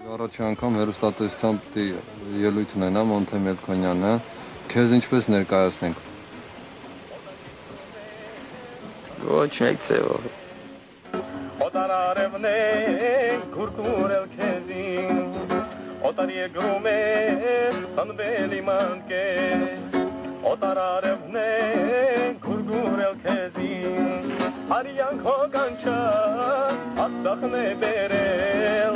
Առաջի անգամ հեռուստատեսությամբ պիտի ելույթ ունենամ Մոնթե Մելքոնյանը, քեզ ինչպես ներկայացնենք։ Ոչ մեկ ձևով։ Օտարարևն է քուրքուրել քեզին, օտարի գրում է սնվել իմ անկեր, օտարարևն է քուրքուրել քեզին, արյան քո կանչա Արցախն է բերել,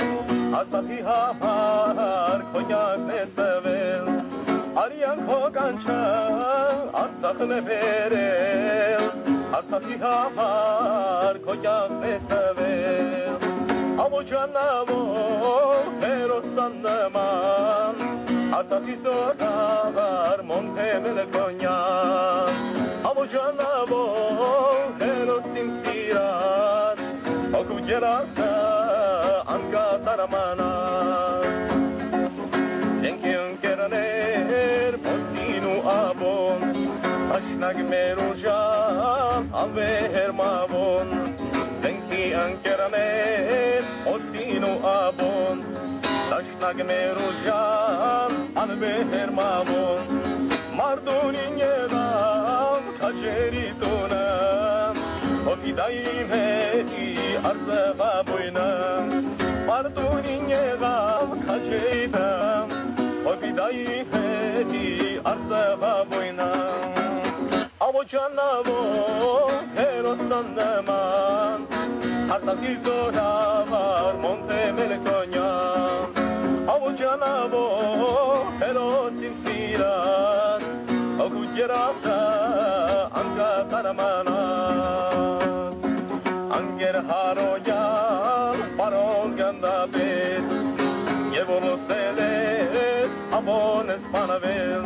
Արցախի համար քոնյակն է ստվել, արյան քո կանչա Արցախն է բերել, Արցախի համար քոնյակն է ստվել, Աբոջանավոր հերոսան նման, Արցախի զորավար Մոնթե Մելքոնյան, Աբոջանավոր հերոս իմ սիրած, օգու երասը անկատարամանած, Ենքի ընկերներ փոսին ու աբոն, Աշնակ մեր ուժան անվեհեր մավոն, Ենքի ընկերներ փոսին ու աբոն, Աշնակ մեր ուժան անվեհեր մավոն, Մարդունին եղավ քաջերի տունը, Օվիդային հետի արծվաբույնը, Մարդունին եղավ քաջեիդը, Օվիդայի հետի արծվաբույնը, Աբոջանավոր հերոսան նման, Արցախի զորավար Մոնթե Մելքոնյան, Աբոջանավոր հերոս իմ սիրած, օգուտ երասը անկատարամանած, Անգեր հարոյան պարոն գնդապետ, Եվ ոլոսել ես ամոն ես պանավել,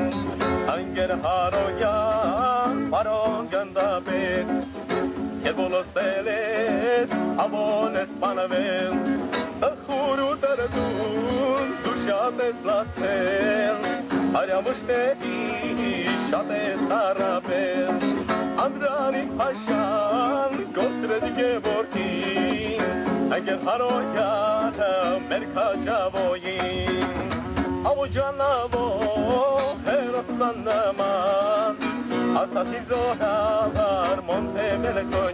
Անգեր հարոյան պարոն գնդապետ, Եվ ոլոսել ես ամոն ես պանավել, Տխուր ու տրտուն դու շատ ես լացել, Արյամուշտերի շատ ես տարապել, Անդրանիկ Փաշան գոտրետ Գևորգին, Անգեր հարոյանը մեր քաջավոյին, Աբոջանավոր հերոսան նման, Արցախի զորավար Մոնթե Մելքոնյան,